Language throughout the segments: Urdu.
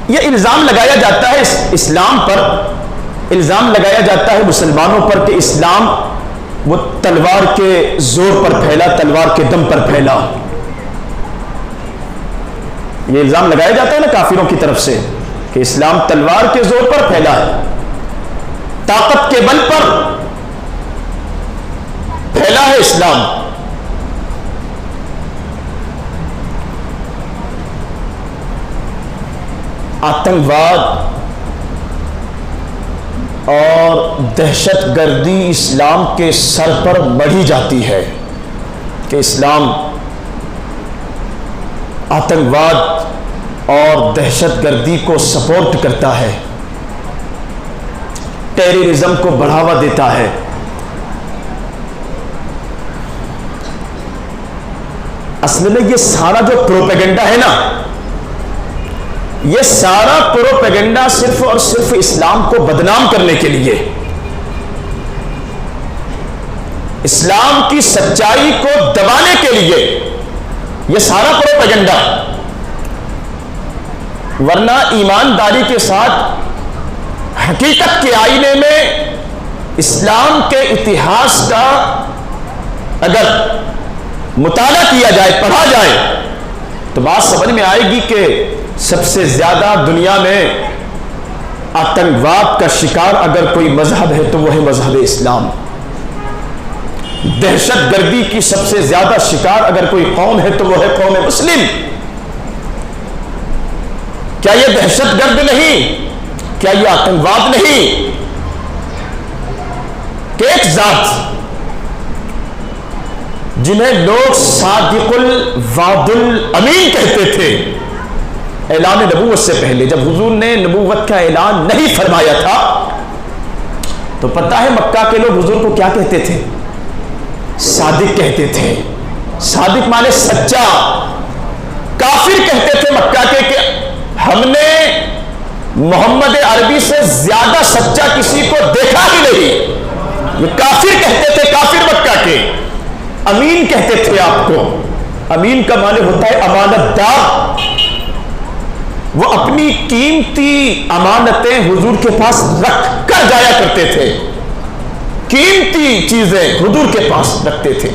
یہ الزام لگایا جاتا ہے اسلام پر، الزام لگایا جاتا ہے مسلمانوں پر کہ اسلام وہ تلوار کے زور پر پھیلا، تلوار کے دم پر پھیلا. یہ الزام لگایا جاتا ہے نا کافروں کی طرف سے کہ اسلام تلوار کے زور پر پھیلا ہے، طاقت کے بل پر پھیلا ہے اسلام. آتنکواد اور دہشت گردی اسلام کے سر پر بڑھی جاتی ہے کہ اسلام آتنکواد اور دہشت گردی کو سپورٹ کرتا ہے، ٹیررزم کو بڑھاوا دیتا ہے. اصل میں یہ سارا جو پروپیگنڈا ہے نا، یہ سارا پروپیگنڈا صرف اور صرف اسلام کو بدنام کرنے کے لیے، اسلام کی سچائی کو دبانے کے لیے، یہ سارا پروپیگنڈا. ورنہ ایمانداری کے ساتھ حقیقت کے آئینے میں اسلام کے اتہاس کا اگر مطالعہ کیا جائے، پڑھا جائے، تو بات سمجھ میں آئے گی کہ سب سے زیادہ دنیا میں آتنکواد کا شکار اگر کوئی مذہب ہے تو وہ ہے مذہب اسلام. دہشت گردی کی سب سے زیادہ شکار اگر کوئی قوم ہے تو وہ ہے قوم مسلم. کیا یہ دہشت گرد نہیں؟ کیا یہ آتنکواد نہیں کہ ایک ذات جنہیں لوگ صادق الوعد الامین کہتے تھے، اعلان نبوت سے پہلے جب حضور نے نبوت کا اعلان نہیں فرمایا تھا تو پتہ ہے مکہ کے لوگ حضور کو کیا کہتے تھے؟ صادق کہتے تھے. صادق مانے سچا. کافر کہتے تھے مکہ کے کہ ہم نے محمد عربی سے زیادہ سچا کسی کو دیکھا ہی نہیں. یہ کافر کہتے تھے، کافر مکہ کے. امین کہتے تھے آپ کو. امین کا معنی ہوتا ہے امانت دار. وہ اپنی قیمتی امانتیں حضور کے پاس رکھ کر جایا کرتے تھے، قیمتی چیزیں حضور کے پاس رکھتے تھے.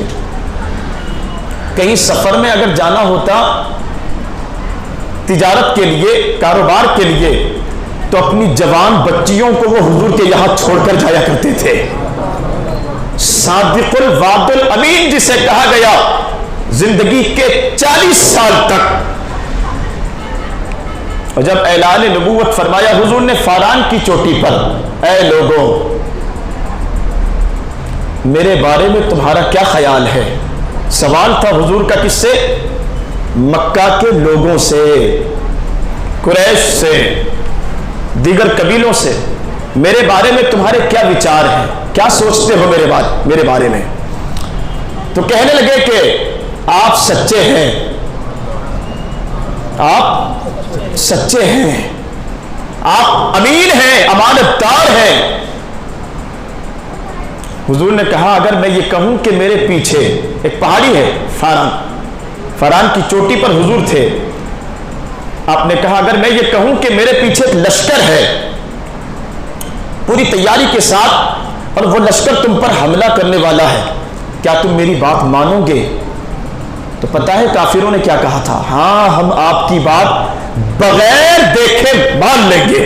کہیں سفر میں اگر جانا ہوتا تجارت کے لیے، کاروبار کے لیے، تو اپنی جوان بچیوں کو وہ حضور کے یہاں چھوڑ کر جایا کرتے تھے. صادق الوعد الامین جسے کہا گیا، زندگی کے 40 سال تک. اور جب اعلان نبوت فرمایا حضور نے فاران کی چوٹی پر، اے لوگوں میرے بارے میں تمہارا کیا خیال ہے؟ سوال تھا حضور کا کس سے؟ مکہ کے لوگوں سے، قریش سے، دیگر قبیلوں سے. میرے بارے میں تمہارے کیا وچار ہیں؟ کیا سوچتے ہو میرے بارے میں؟ تو کہنے لگے کہ آپ سچے ہیں، آپ سچے ہیں، آپ امین ہیں، امانت دار ہیں. حضور نے کہا اگر میں یہ کہوں کہ میرے پیچھے ایک پہاڑی ہے، فاران کی چوٹی پر حضور تھے. آپ نے کہا اگر میں یہ کہوں کہ میرے پیچھے ایک لشکر ہے پوری تیاری کے ساتھ اور وہ لشکر تم پر حملہ کرنے والا ہے، کیا تم میری بات مانو گے؟ تو پتہ ہے کافروں نے کیا کہا تھا؟ ہاں ہم آپ کی بات بغیر دیکھے مان لیں گے.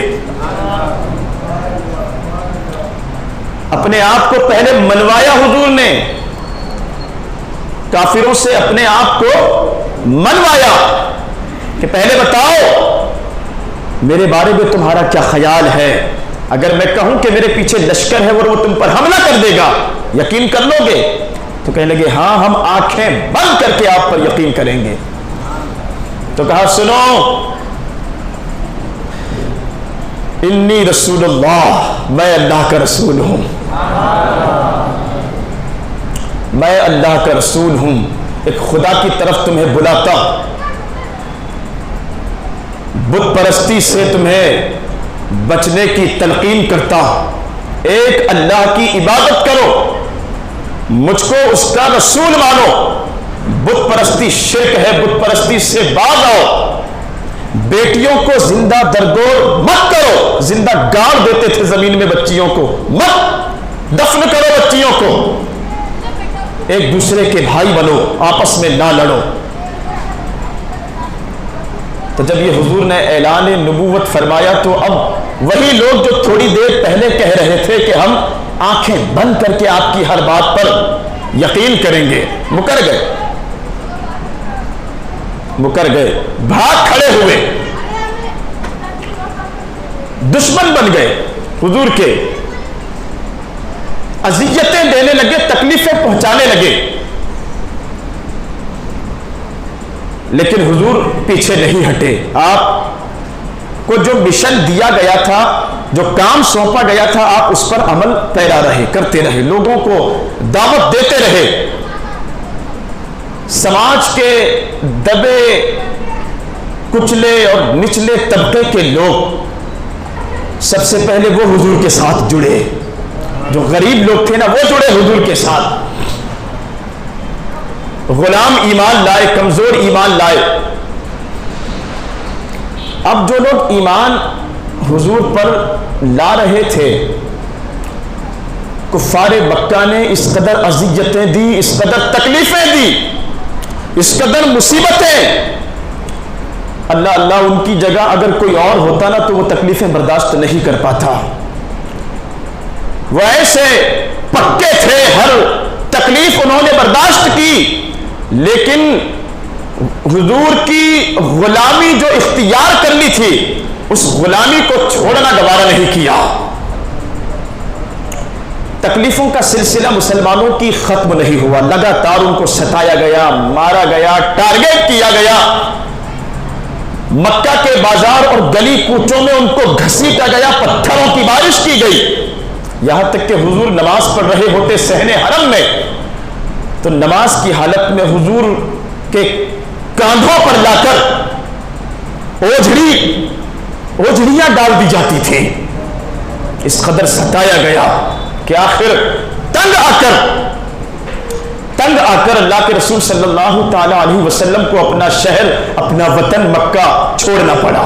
اپنے آپ کو پہلے منوایا حضور نے، کافروں سے اپنے آپ کو منوایا کہ پہلے بتاؤ میرے بارے میں تمہارا کیا خیال ہے؟ اگر میں کہوں کہ میرے پیچھے لشکر ہے اور وہ تم پر حملہ کر دے گا، یقین کر لو گے؟ تو کہنے لگے ہاں ہم آنکھیں بند کر کے آپ پر یقین کریں گے. تو کہا سنو انی رسول اللہ، میں اللہ کا رسول ہوں، میں اللہ کا رسول ہوں، ایک خدا کی طرف تمہیں بلاتا، بت پرستی سے تمہیں بچنے کی تلقین کرتا، ایک اللہ کی عبادت کرو، مجھ کو اس کا رسول مانو، بت پرستی شرک ہے، بت پرستی سے باز آؤ، بیٹیوں کو زندہ درگور مت کرو، زندہ گاڑ دیتے تھے زمین میں بچیوں کو، مت دفن کرو بچیوں کو، ایک دوسرے کے بھائی بنو، آپس میں نہ لڑو۔ تو جب یہ حضور نے اعلان نبوت فرمایا تو اب وہی لوگ جو تھوڑی دیر پہلے کہہ رہے تھے کہ ہم آنکھیں بند کر کے آپ کی ہر بات پر یقین کریں گے، مکر گئے، بھاگ کھڑے ہوئے، دشمن بن گئے حضور کے، اذیتیں دینے لگے، تکلیفیں پہنچانے لگے، لیکن حضور پیچھے نہیں ہٹے۔ آپ کو جو مشن دیا گیا تھا، جو کام سونپا گیا تھا، آپ اس پر عمل پیرا رہے، کرتے رہے، لوگوں کو دعوت دیتے رہے۔ سماج کے دبے کچلے اور نچلے طبقے کے لوگ سب سے پہلے وہ حضور کے ساتھ جڑے، جو غریب لوگ تھے نا وہ جڑے حضور کے ساتھ، غلام ایمان لائے، کمزور ایمان لائے۔ اب جو لوگ ایمان حضور پر لا رہے تھے، کفار مکہ نے اس قدر اذیتیں دی، اس قدر تکلیفیں دی، اس قدر مصیبتیں، اللہ اللہ ان کی جگہ اگر کوئی اور ہوتا نا تو وہ تکلیفیں برداشت نہیں کر پاتا۔ وہ ایسے پکے تھے، ہر تکلیف انہوں نے برداشت کی، لیکن حضور کی غلامی جو اختیار کر لی تھی، اس غلامی کو چھوڑنا گوارا نہیں کیا۔ تکلیفوں کا سلسلہ مسلمانوں کی ختم نہیں ہوا، لگاتار ان کو ستایا گیا، مارا گیا، ٹارگیٹ کیا گیا، مکہ کے بازار اور گلی کوچوں میں ان کو گھسیٹا گیا، پتھروں کی بارش کی گئی، یہاں تک کہ حضور نماز پڑھ رہے ہوتے صحن حرم میں تو نماز کی حالت میں حضور کے کاندھوں پر لا کر اوجھڑیاں ڈال دی جاتی تھی، اس قدر ستایا گیا کہ آخر تنگ آ کر اللہ کے رسول صلی اللہ تعالی علیہ وسلم کو اپنا شہر، اپنا وطن مکہ چھوڑنا پڑا۔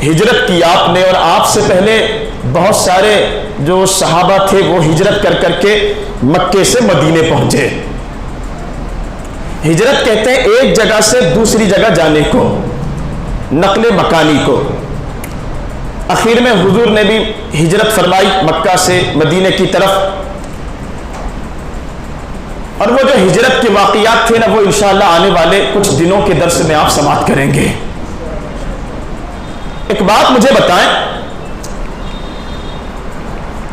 ہجرت کی آپ نے، اور آپ سے پہلے بہت سارے جو صحابہ تھے وہ ہجرت کر کر کے مکے سے مدینے پہنچے۔ ہجرت کہتے ہیں ایک جگہ سے دوسری جگہ جانے کو، نقل مکانی کو۔ اخیر میں حضور نے بھی ہجرت فرمائی مکہ سے مدینے کی طرف، اور وہ جو ہجرت کے واقعات تھے نا وہ انشاءاللہ آنے والے کچھ دنوں کے درس میں آپ سماعت کریں گے۔ ایک بات مجھے بتائیں،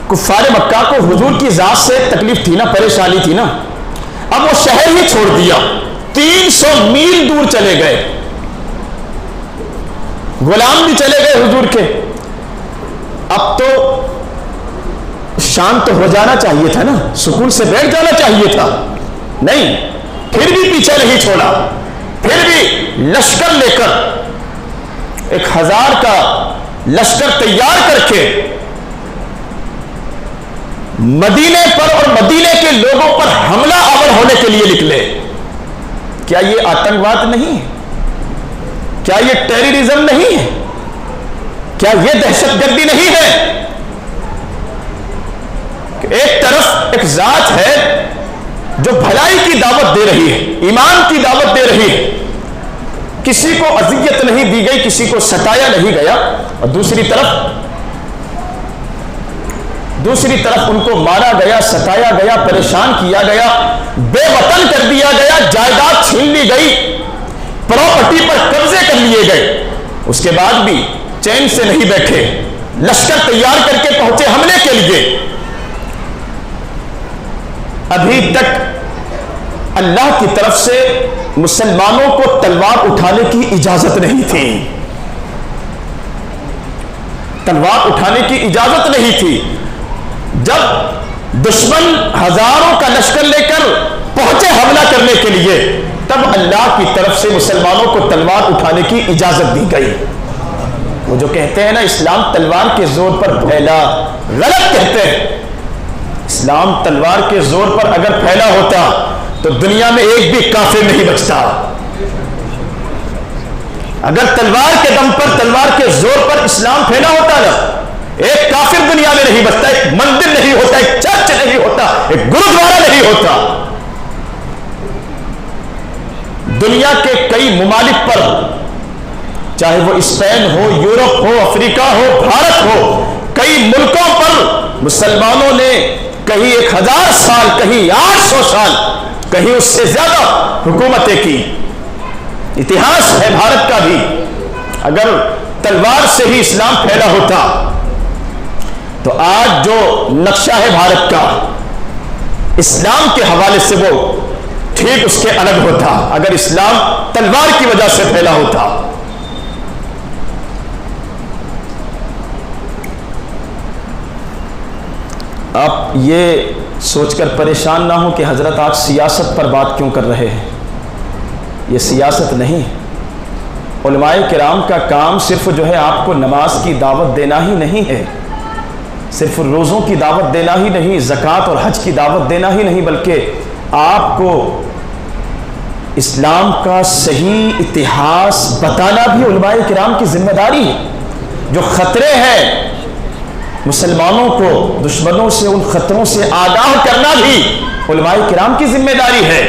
کفار مکہ کو حضور کی ذات سے تکلیف تھی نا، پریشانی تھی نا، اب وہ شہر ہی چھوڑ دیا، 300 میل دور چلے گئے، غلام بھی چلے گئے حضور کے، اب تو شانت ہو جانا چاہیے تھا نا، سکون سے بیٹھ جانا چاہیے تھا، نہیں، پھر بھی پیچھے نہیں چھوڑا، پھر بھی لشکر لے کر 1000 کا لشکر تیار کر کے مدینے پر اور مدینے کے لوگوں پر حملہ آور ہونے کے لیے نکلے۔ کیا یہ آتنکواد نہیں ہے؟ کیا یہ ٹیررزم نہیں ہے؟ کیا یہ دہشت گردی نہیں ہے کہ ایک طرف ایک ذات ہے جو بھلائی کی دعوت دے رہی ہے، ایمان کی دعوت دے رہی ہے، کسی کو اذیت نہیں دی گئی، کسی کو ستایا نہیں گیا، اور دوسری طرف ان کو مارا گیا، ستایا گیا، پریشان کیا گیا، بے وطن کر دیا گیا، جائیداد چھین لی گئی، پراپرٹی پر قبضے کر لیے گئے، اس کے بعد بھی چین سے نہیں بیٹھے، لشکر تیار کر کے پہنچے حملے کے لیے۔ ابھی تک اللہ کی طرف سے مسلمانوں کو تلوار اٹھانے کی اجازت نہیں تھی، تلوار اٹھانے کی اجازت نہیں تھی۔ جب دشمن ہزاروں کا لشکر لے کر پہنچے حملہ کرنے کے لیے، تب اللہ کی طرف سے مسلمانوں کو تلوار اٹھانے کی اجازت دی گئی۔ وہ جو کہتے ہیں نا اسلام تلوار کے زور پر پھیلا، غلط کہتے ہیں۔ اسلام تلوار کے زور پر اگر پھیلا ہوتا تو دنیا میں ایک بھی کافر نہیں بچتا۔ اگر تلوار کے دم پر، تلوار کے زور پر اسلام پھیلا ہوتا نا، ایک کافر دنیا میں نہیں بچتا، ایک مندر نہیں ہوتا، ایک چرچ نہیں ہوتا، ایک گرودوارا نہیں ہوتا۔ دنیا کے کئی ممالک پر، چاہے وہ اسپین ہو، یورپ ہو، افریقہ ہو، بھارت ہو، کئی ملکوں پر مسلمانوں نے کہیں 1000 سال، کہیں 800 سال، کہیں اس سے زیادہ حکومتیں کی۔ اتہاس ہے بھارت کا بھی۔ اگر تلوار سے ہی اسلام پھیلا ہوتا تو آج جو نقشہ ہے بھارت کا اسلام کے حوالے سے وہ ٹھیک اس کے الگ ہوتا، اگر اسلام تلوار کی وجہ سے پھیلا ہوتا۔ آپ یہ سوچ کر پریشان نہ ہو کہ حضرت آج سیاست پر بات کیوں کر رہے ہیں۔ یہ سیاست نہیں، علماء کرام کا کام صرف جو ہے آپ کو نماز کی دعوت دینا ہی نہیں ہے، صرف روزوں کی دعوت دینا ہی نہیں، زکوٰۃ اور حج کی دعوت دینا ہی نہیں، بلکہ آپ کو اسلام کا صحیح اتہاس بتانا بھی علماء کرام کی ذمہ داری ہے۔ جو خطرے ہیں مسلمانوں کو دشمنوں سے، ان خطروں سے آگاہ کرنا بھی علماء کرام کی ذمہ داری ہے۔